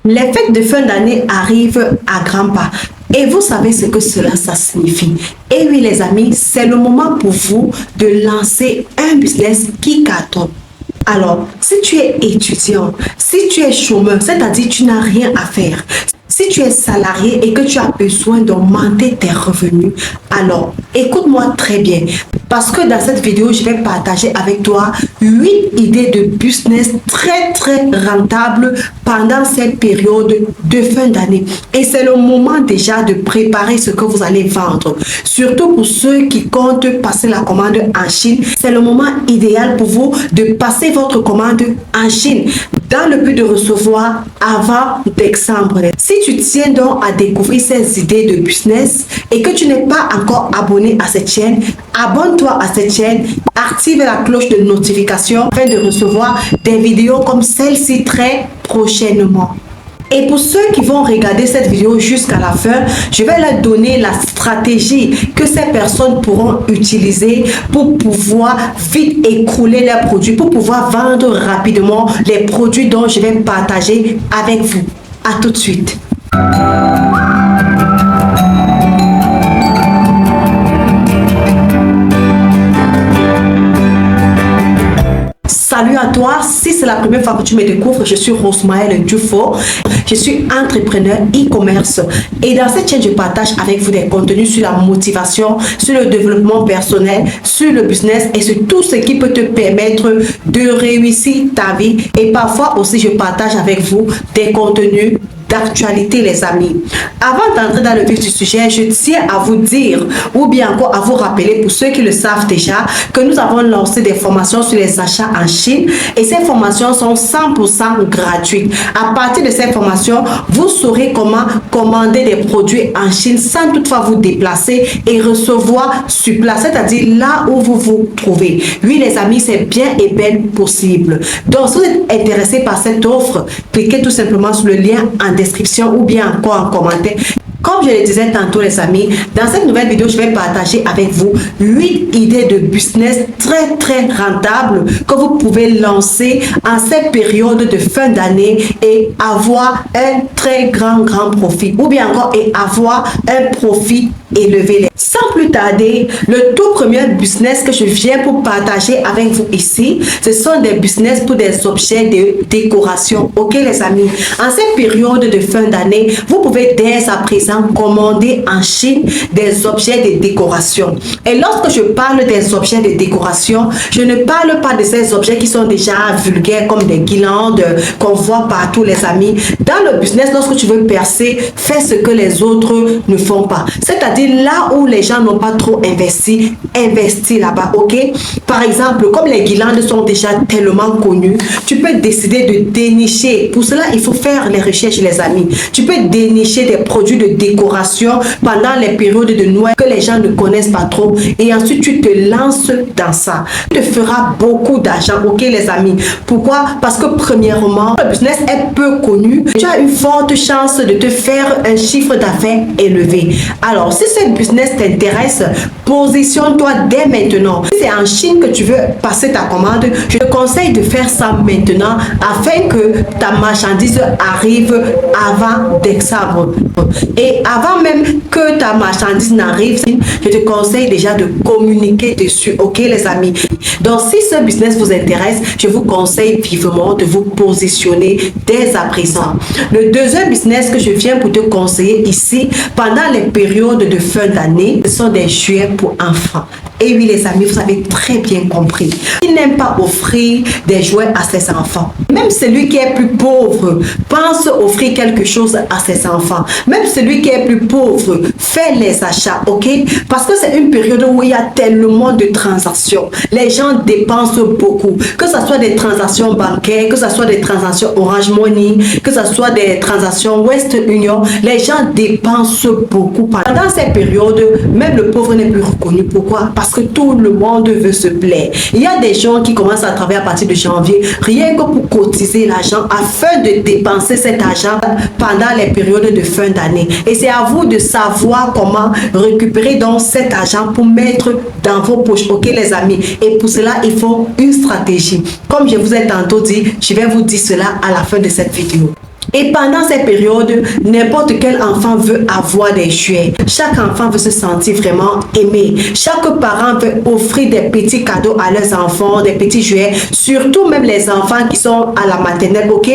Les fêtes de fin d'année arrivent à grands pas. Et vous savez ce que ça signifie. Et oui les amis, c'est le moment pour vous de lancer un business qui cartonne. Alors, si tu es étudiant, si tu es chômeur, c'est-à-dire tu n'as rien à faire, si tu es salarié et que tu as besoin d'augmenter tes revenus, alors écoute-moi très bien. Parce que dans cette vidéo, je vais partager avec toi 8 idées de business très rentables pendant cette période de fin d'année. Et c'est le moment déjà de préparer ce que vous allez vendre. Surtout pour ceux qui comptent passer la commande en Chine, c'est le moment idéal pour vous de passer votre commande en Chine dans le but de recevoir avant décembre. Si tu tiens donc à découvrir ces idées de business et que tu n'es pas encore abonné à cette chaîne, abonne-toi à cette chaîne, active la cloche de notification afin de recevoir des vidéos comme celle-ci très prochainement. Et pour ceux qui vont regarder cette vidéo jusqu'à la fin, je vais leur donner la stratégie que ces personnes pourront utiliser pour pouvoir vite écouler leurs produits, pour pouvoir vendre rapidement les produits dont je vais partager avec vous. À tout de suite. Salut à toi, si c'est la première fois que tu me découvres, je suis Rosmaël Dufo, je suis entrepreneur e-commerce et dans cette chaîne je partage avec vous des contenus sur la motivation, sur le développement personnel, sur le business et sur tout ce qui peut te permettre de réussir ta vie et parfois aussi je partage avec vous des contenus d'actualité les amis. Avant d'entrer dans le vif du sujet, je tiens à vous dire ou bien encore à vous rappeler pour ceux qui le savent déjà que nous avons lancé des formations sur les achats en Chine et ces formations sont 100% gratuites. À partir de ces formations, vous saurez comment commander des produits en Chine sans toutefois vous déplacer et recevoir sur place, c'est-à-dire là où vous vous trouvez. Oui les amis, c'est bien et bien possible. Donc si vous êtes intéressé par cette offre, cliquez tout simplement sur le lien en description ou bien encore en commentaire. Comme je le disais tantôt les amis, dans cette nouvelle vidéo, je vais partager avec vous 8 idées de business très rentables que vous pouvez lancer en cette période de fin d'année et avoir un très grand profit ou bien encore et avoir un profit élevé. Sans plus tarder, le tout premier business que je viens pour partager avec vous ici, ce sont des business pour des objets de décoration. Ok les amis, en cette période de fin d'année, vous pouvez dès à présent commander en Chine des objets de décoration. Et lorsque je parle des objets de décoration, je ne parle pas de ces objets qui sont déjà vulgaires comme des guirlandes qu'on voit partout les amis. Dans le business, lorsque tu veux percer, fais ce que les autres ne font pas. C'est-à-dire là où les gens n'ont pas trop investi, investis là-bas, ok? Par exemple, comme les guirlandes sont déjà tellement connues, tu peux décider de dénicher. Pour cela, il faut faire les recherches les amis. Tu peux dénicher des produits de décoration pendant les périodes de Noël que les gens ne connaissent pas trop et ensuite tu te lances dans ça. Tu te feras beaucoup d'argent, ok les amis? Pourquoi? Parce que premièrement, le business est peu connu. Tu as une forte chance de te faire un chiffre d'affaires élevé. Alors, si ce business t'intéresse, positionne-toi dès maintenant. Si c'est en Chine que tu veux passer ta commande, je te conseille de faire ça maintenant afin que ta marchandise arrive avant décembre. Et avant même que ta marchandise n'arrive, je te conseille déjà de communiquer dessus, ok les amis? Donc si ce business vous intéresse, je vous conseille vivement de vous positionner dès à présent. Le deuxième business que je viens pour te conseiller ici, pendant les périodes de fin d'année, ce sont des jouets pour enfants. Et oui les amis, vous avez très bien compris. Il n'aime pas offrir des jouets à ses enfants. Même celui qui est plus pauvre pense offrir quelque chose à ses enfants. Même celui qui est plus pauvre fait les achats, ok? Parce que c'est une période où il y a tellement de transactions. Les gens dépensent beaucoup. Que ce soit des transactions bancaires, que ce soit des transactions Orange Money, que ce soit des transactions Western Union, les gens dépensent beaucoup. Pendant cette période, même le pauvre n'est plus reconnu. Pourquoi? Parce que tout le monde veut se plaire. Il y a des gens qui commencent à travailler à partir de janvier, rien que pour cotiser l'argent afin de dépenser cet argent pendant les périodes de fin d'année. Et c'est à vous de savoir comment récupérer donc cet argent pour mettre dans vos poches, ok les amis? Et pour cela, il faut une stratégie. Comme je vous ai tantôt dit, je vais vous dire cela à la fin de cette vidéo. Et pendant cette période, n'importe quel enfant veut avoir des jouets. Chaque enfant veut se sentir vraiment aimé. Chaque parent veut offrir des petits cadeaux à leurs enfants, des petits jouets, surtout même les enfants qui sont à la maternelle, ok?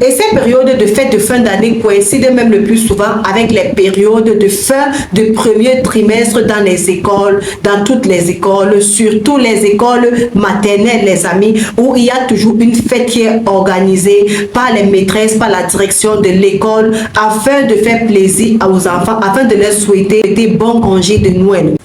Et ces périodes de fête de fin d'année coïncident même le plus souvent avec les périodes de fin de premier trimestre dans les écoles, dans toutes les écoles, surtout les écoles maternelles, les amis, où il y a toujours une fête qui est organisée par les maîtresses, par la direction de l'école, afin de faire plaisir aux enfants, afin de leur souhaiter des bons congés de Noël.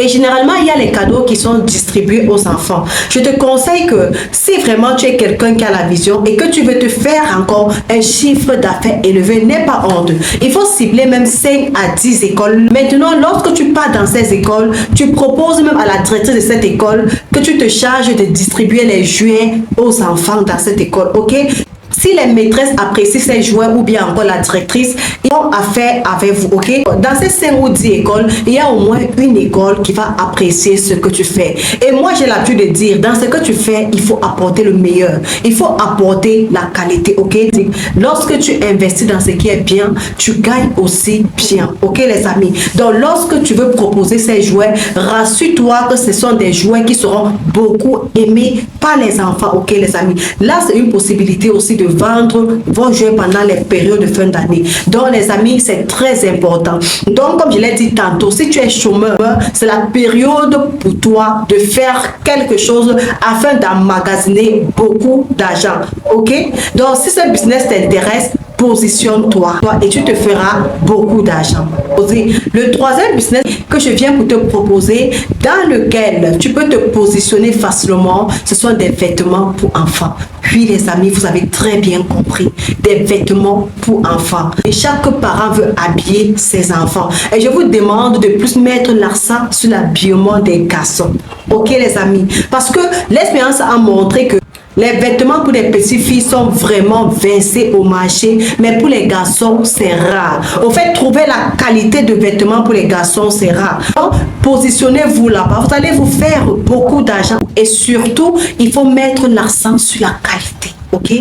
Et généralement, il y a les cadeaux qui sont distribués aux enfants. Je te conseille que si vraiment tu es quelqu'un qui a la vision et que tu veux te faire encore un chiffre d'affaires élevé, n'aie pas honte. Il faut cibler même 5 à 10 écoles. Maintenant, lorsque tu pars dans ces écoles, tu proposes même à la directrice de cette école que tu te charges de distribuer les jouets aux enfants dans cette école, ok? Si les maîtresses apprécient ces jouets ou bien encore la directrice, ils ont affaire avec vous, ok? Dans ces 5 ou 10 écoles, il y a au moins une école qui va apprécier ce que tu fais. Et moi, j'ai l'habitude de dire, dans ce que tu fais, il faut apporter le meilleur. Il faut apporter la qualité, ok? Lorsque tu investis dans ce qui est bien, tu gagnes aussi bien, ok les amis? Donc, lorsque tu veux proposer ces jouets, rassure-toi que ce sont des jouets qui seront beaucoup aimés par les enfants, ok les amis? Là, c'est une possibilité aussi de vendre vos jouets pendant les périodes de fin d'année. Donc les amis, c'est très important. Donc comme je l'ai dit tantôt, si tu es chômeur, c'est la période pour toi de faire quelque chose afin d'emmagasiner beaucoup d'argent, ok? Donc si ce business t'intéresse, positionne-toi et tu te feras beaucoup d'argent. Le troisième business que je viens pour te proposer, dans lequel tu peux te positionner facilement, ce sont des vêtements pour enfants. Oui les amis, vous avez très bien compris, des vêtements pour enfants. Et chaque parent veut habiller ses enfants. Et je vous demande de plus mettre l'accent sur l'habillement des garçons. Ok les amis, parce que l'expérience a montré que les vêtements pour les petites filles sont vraiment vincés au marché, mais pour les garçons, c'est rare. Au fait, trouver la qualité de vêtements pour les garçons, c'est rare. Donc, positionnez-vous là-bas. Vous allez vous faire beaucoup d'argent. Et surtout, il faut mettre l'accent sur la qualité. Ok,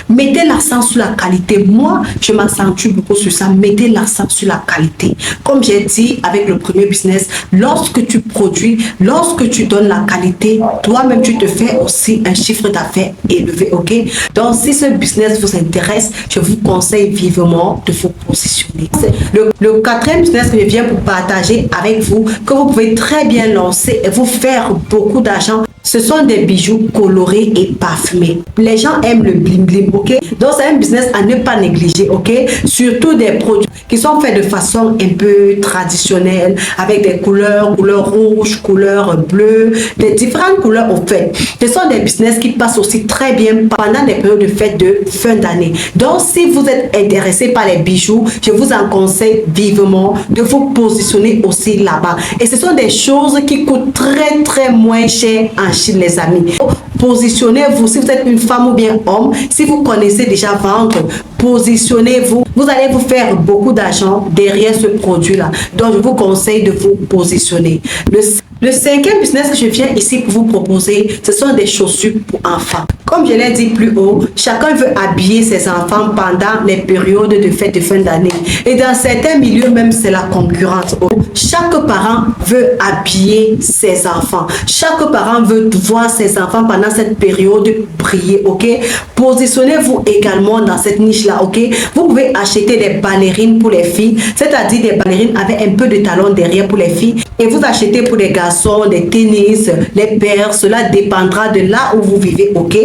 mettez l'accent sur la qualité. Moi, je m'accentue beaucoup sur ça. Mettez l'accent sur la qualité. Comme j'ai dit avec le premier business, lorsque tu produis, lorsque tu donnes la qualité, toi-même tu te fais aussi un chiffre d'affaires élevé. Ok, donc si ce business vous intéresse, je vous conseille vivement de vous positionner. Le quatrième business que je viens pour partager avec vous, que vous pouvez très bien lancer et vous faire beaucoup d'argent. Ce sont des bijoux colorés et parfumés. Les gens aiment le bling bling, ok? Donc c'est un business à ne pas négliger, ok? Surtout des produits qui sont faits de façon un peu traditionnelle, avec des couleurs rouges, couleurs bleues, des différentes couleurs au fait. Ce sont des business qui passent aussi très bien pendant les périodes de fête de fin d'année. Donc si vous êtes intéressé par les bijoux, je vous en conseille vivement de vous positionner aussi là-bas. Et ce sont des choses qui coûtent très moins cher en Chine, les amis. Positionnez-vous, si vous êtes une femme ou bien homme, si vous connaissez déjà vendre, positionnez-vous. Vous allez vous faire beaucoup d'argent derrière ce produit-là. Donc, je vous conseille de vous positionner. Le cinquième business que je viens ici pour vous proposer, ce sont des chaussures pour enfants. Comme je l'ai dit plus haut, chacun veut habiller ses enfants pendant les périodes de fête de fin d'année. Et dans certains milieux, même, c'est la concurrence. Chaque parent veut habiller ses enfants. Chaque parent veut voir ses enfants pendant cette période briller, ok? Positionnez-vous également dans cette niche-là, ok? Vous pouvez acheter des ballerines pour les filles, c'est-à-dire des ballerines avec un peu de talons derrière pour les filles. Et vous achetez pour les garçons des tennis, les paires, cela dépendra de là où vous vivez, ok?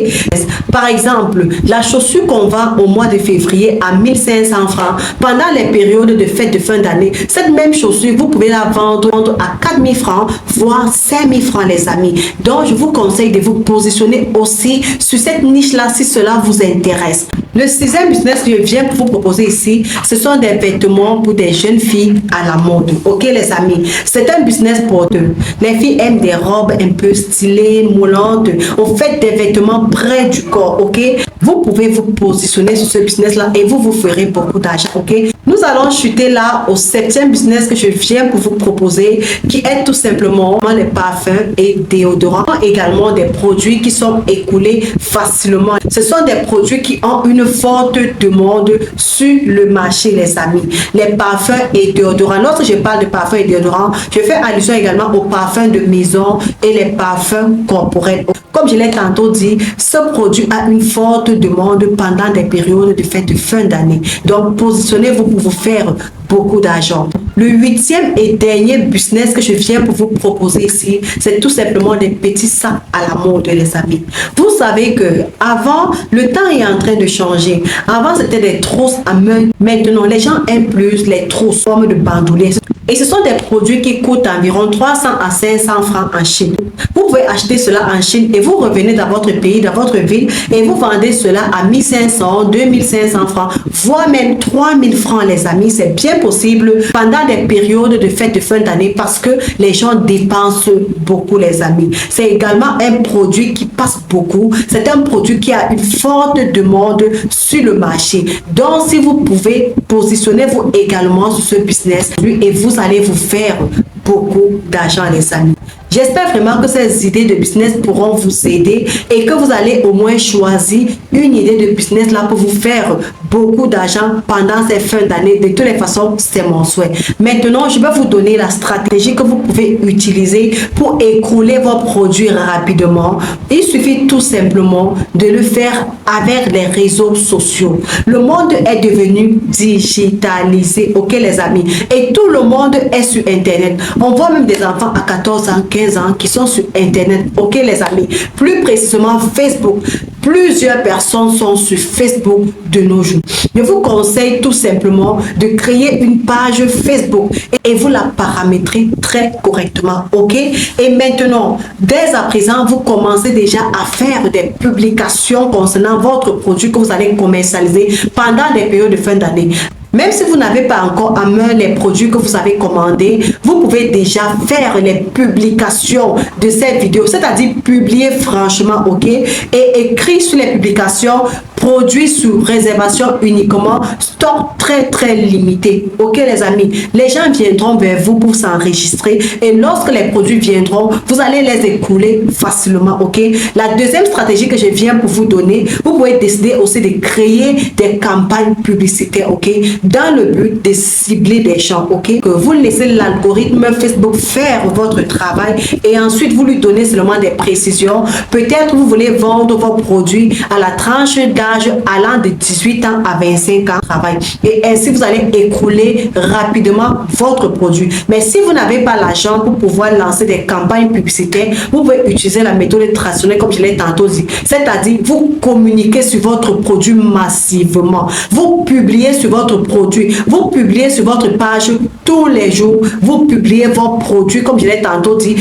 Par exemple, la chaussure qu'on vend au mois de février à 1500 francs, pendant les périodes de fête de fin d'année, cette même chaussure, vous pouvez la vendre à 4000 francs, voire 5000 francs, les amis. Donc, je vous conseille de vous positionner aussi sur cette niche-là si cela vous intéresse. Le sixième business que je viens pour vous proposer ici, ce sont des vêtements pour des jeunes filles à la mode. Ok, les amis? C'est un business porteur. Les filles aiment des robes un peu stylées, moulantes. On fait des vêtements près du corps, ok? Vous pouvez vous positionner sur ce business-là et vous ferez beaucoup d'argent, ok? Nous allons chuter là au 7e business que je viens pour vous proposer, qui est tout simplement les parfums et déodorants, également des produits qui sont écoulés facilement. Ce sont des produits qui ont une forte demande sur le marché, les amis. Les parfums et déodorants. Lorsque je parle de parfums et déodorants, je fais allusion également aux parfums de maison et les parfums corporels. Comme je l'ai tantôt dit, ce produit a une forte demande pendant des périodes de fête de fin d'année. Donc, positionnez-vous pour vous faire beaucoup d'argent. Le 8e et dernier business que je viens pour vous proposer ici, c'est tout simplement des petits sacs à la mode, les amis. Vous savez que avant, le temps est en train de changer. Avant, c'était des trousses à main. Maintenant, les gens aiment plus les trousses forme de bandoulier. Et ce sont des produits qui coûtent environ 300 à 500 francs en Chine. Vous pouvez acheter cela en Chine et vous revenez dans votre pays, dans votre ville et vous vendez cela à 1500, 2500 francs, voire même 3000 francs, les amis. C'est bien possible pendant des périodes de fête de fin d'année parce que les gens dépensent beaucoup, les amis. C'est également un produit qui passe beaucoup. C'est un produit qui a une forte demande sur le marché. Donc, si vous pouvez, positionnez-vous également sur ce business et vous allez vous faire beaucoup d'argent, les amis. J'espère vraiment que ces idées de business pourront vous aider et que vous allez au moins choisir une idée de business là pour vous faire beaucoup d'argent pendant ces fins d'année. De toutes les façons, c'est mon souhait. Maintenant, je vais vous donner la stratégie que vous pouvez utiliser pour écouler vos produits rapidement. Il suffit tout simplement de le faire avec les réseaux sociaux. Le monde est devenu digitalisé, ok les amis? Et tout le monde est sur Internet. On voit même des enfants à 14 ans, 15 ans qui sont sur Internet, ok les amis? Plus précisément Facebook. Plusieurs personnes sont sur Facebook de nos jours. Je vous conseille tout simplement de créer une page Facebook et vous la paramétrez très correctement, ok? Et maintenant, dès à présent, vous commencez déjà à faire des publications concernant votre produit que vous allez commercialiser pendant des périodes de fin d'année. Même si vous n'avez pas encore en main les produits que vous avez commandés, vous pouvez déjà faire les publications de ces vidéos, c'est-à-dire publier franchement, ok? Et écrire sur les publications, produits sous réservation uniquement, stock très limité, ok les amis? Les gens viendront vers vous pour s'enregistrer et lorsque les produits viendront, vous allez les écouler facilement, ok? La deuxième stratégie que je viens pour vous donner, vous pouvez décider aussi de créer des campagnes publicitaires, ok? Dans le but de cibler des gens, ok? Que vous laissez l'algorithme Facebook faire votre travail et ensuite vous lui donnez seulement des précisions. Peut-être vous voulez vendre vos produits à la tranche d'âge allant de 18 ans à 25 ans de travail. Et ainsi vous allez écouler rapidement votre produit. Mais si vous n'avez pas l'argent pour pouvoir lancer des campagnes publicitaires, vous pouvez utiliser la méthode traditionnelle comme je l'ai tantôt dit. C'est-à-dire vous communiquez sur votre produit massivement. Vous publiez sur votre produit. Vous publiez sur votre page tous les jours. Vous publiez vos produits comme je l'ai tantôt dit.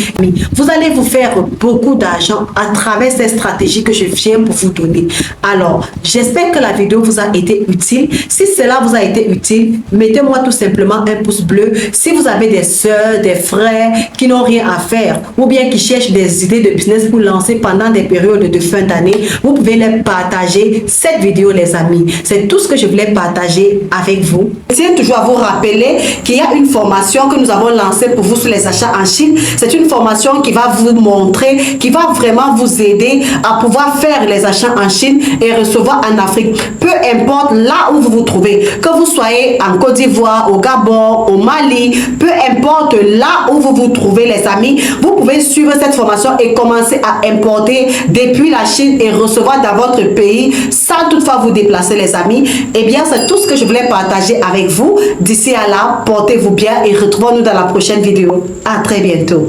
Vous allez vous faire beaucoup d'argent à travers ces stratégies que je viens pour vous donner. Alors, j'espère que la vidéo vous a été utile. Si cela vous a été utile, mettez-moi tout simplement un pouce bleu. Si vous avez des soeurs, des frères qui n'ont rien à faire ou bien qui cherchent des idées de business pour lancer pendant des périodes de fin d'année, vous pouvez les partager cette vidéo, les amis. C'est tout ce que je voulais partager avec vous. Je tiens toujours à vous rappeler qu'il y a une formation que nous avons lancée pour vous sur les achats en Chine. C'est une formation qui va vous montrer, qui va vraiment vous aider à pouvoir faire les achats en Chine et recevoir en Afrique. Peu importe là où vous vous trouvez, que vous soyez en Côte d'Ivoire, au Gabon, au Mali, peu importe là où vous vous trouvez, les amis, vous pouvez suivre cette formation et commencer à importer depuis la Chine et recevoir dans votre pays sans toutefois vous déplacer, les amis. Eh bien, c'est tout ce que je voulais partager avec vous. D'ici à là, portez-vous bien et retrouvons-nous dans la prochaine vidéo. À très bientôt.